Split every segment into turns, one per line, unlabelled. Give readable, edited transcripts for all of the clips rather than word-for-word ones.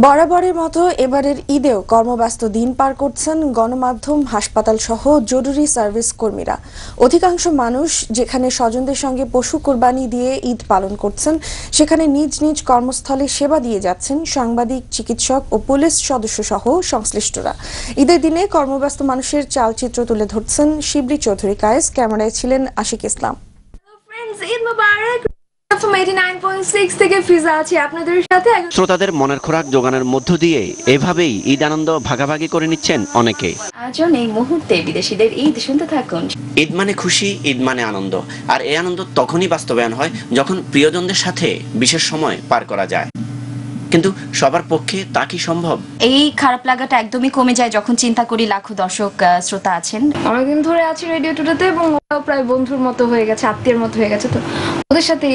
বরাবরের মতো এবারের ঈদেও কর্মব্যস্ত দিন পার করছেন গণমাধ্যম, হাসপাতাল সহ জরুরি সার্ভিস কর্মীরা। অধিকাংশ মানুষ যেখানে স্বজনদের সঙ্গে পশু কোরবানি দিয়ে ঈদ পালন করছেন, সেখানে নিজ নিজ কর্মস্থলে সেবা দিয়ে যাচ্ছেন সাংবাদিক, চিকিৎসক ও পুলিশ সদস্য সহ সংশ্লিষ্টরা। ঈদের দিনে কর্মব্যস্ত মানুষের চালচিত্র তুলে ধরছেন শিবলি চৌধুরী কায়েস, ক্যামেরায় ছিলেন আশিক ইসলাম।
শ্রোতাদের মনের খোরাক জোগানোর মধ্য দিয়ে এভাবেই ঈদ আনন্দ ভাগাভাগি করে নিচ্ছেন অনেকে।
আয়োজন এই মুহূর্তে বিদেশিদের ঈদ শুনতে থাকুন।
ঈদ মানে খুশি, ঈদ মানে আনন্দ, আর এই আনন্দ তখনই বাস্তবায়ন হয় যখন প্রিয়জনদের সাথে বিশেষ সময় পার করা যায়। কিন্তু সবার পক্ষে তা কি সম্ভব?
এই খারাপ লাগাটা একদমই কমে যায় যখন চিন্তা করি লাখো দর্শক শ্রোতা আছেন।
অনেকদিন ধরে আছি রেডিও টুডেতে এবং ওরাও প্রায় বন্ধুর মতো হয়ে গেছে, আত্মীয়ের মতো হয়ে গেছে, তো ওদের সাথে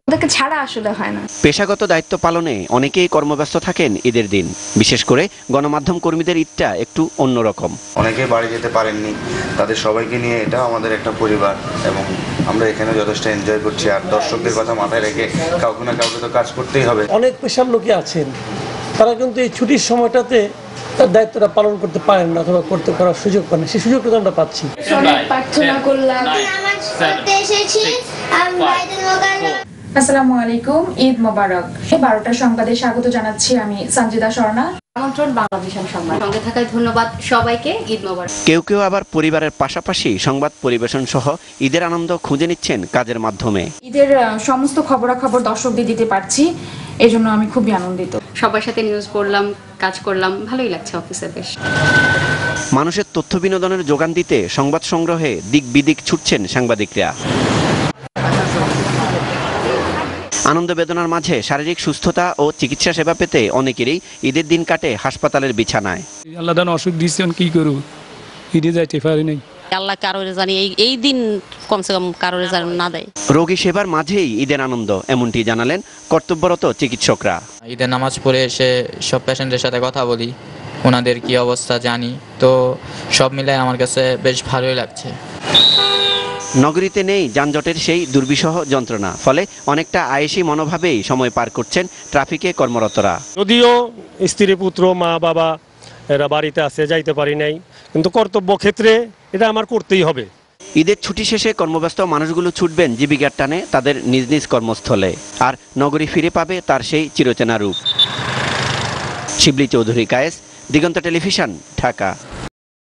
ওদেরকে ছাড়া আসলে হয় না।
পেশাগত দায়িত্ব পালনে অনেকেই কর্মব্যস্ত থাকেন ঈদের দিন। বিশেষ করে গণমাধ্যম কর্মীদের ঈদটা একটু অন্যরকম।
অনেকে বাড়ি যেতে পারেননি, তাদের সবাইকে নিয়ে এটা আমাদের একটা পরিবার এবং আমরা এখানে যথেষ্ট এনজয় করছি। আর দর্শকদের কথা মাথায় রেখে কাউকে না কাউকে তো কাজ করতেই হবে।
অনেক পেশার লোকে আছেন, তারা কিন্তু এই ছুটির সময়টাতে তার দায়িত্বটা পালন করতে পারেন না অথবা করতে করার সুযোগ পান না। সেই সুযোগটা আমরা পাচ্ছি।
প্রার্থনা করলাম।
আসসালামু আলাইকুম, ঈদ মোবারক। 12টা সংবাদে স্বাগত জানাচ্ছি আমি সঞ্জিদা স্বর্ণা। আমন্ত্রণ বাংলাদেশের সংবাদ।
সঙ্গে থাকায় ধন্যবাদ সবাইকে। ঈদ মোবারক।
কেউ কেউ আবার পরিবারের পাশাপাশি সংবাদ পরিবেশন সহ ঈদের আনন্দ খুঁজে নিচ্ছেন কাজের মাধ্যমে।
ঈদের সমস্ত খবরাখবর দর্শকদের দিতে পারছি, এই জন্য আমি খুবই আনন্দিত।
সবার সাথে নিউজ পড়লাম, কাজ করলাম, ভালোই লাগছে অফিসে বেশ।
মানুষের তথ্য বিনোদনের যোগান দিতে সংবাদ সংগ্রহে দিক বিদিক ছুটছেন সাংবাদিকরা। আনন্দ বেদনার মাঝে শারীরিক সুস্থতা ও চিকিৎসা সেবা পেতে অনেকেরই ঈদের দিন কাটে হাসপাতালের বিছানায়।
আল্লাহ দান অসুখ দিচ্ছেন, কি করব, ঈদে যাইতে পারি নাই।
আল্লাহ কারোর জানি এই দিন কমসে কম কারোর জানি না দেয়।
রোগী সেবার মাঝেই ঈদের আনন্দ, এমনটি জানালেন কর্তব্যরত চিকিৎসকরা।
ঈদের নামাজ পড়ে এসে সব পেশেন্টের সাথে কথা বলি, ওনাদের কি অবস্থা জানি, তো সব মিলে আমার কাছে বেশ ভালোই লাগছে।
নগরীতে নেই যানজটের সেই দুর্বিষহ যন্ত্রণা, ফলে অনেকটা আয়েশি মনোভাবেই সময় পার করছেন ট্রাফিকে কর্মরতরা।
যদিও স্ত্রী, পুত্র, মা, বাবা এরা বাড়িতে আছে, যাইতে পারি নাই, কিন্তু কর্তব্য ক্ষেত্রে এটা আমার করতেই হবে।
ঈদের ছুটি শেষে কর্মব্যস্ত মানুষগুলো ছুটবেন জীবিকার টানে তাদের নিজ নিজ কর্মস্থলে, আর নগরী ফিরে পাবে তার সেই চিরচেনা রূপ। শিবলি চৌধুরী কায়েস, দিগন্ত টেলিভিশন, ঢাকা।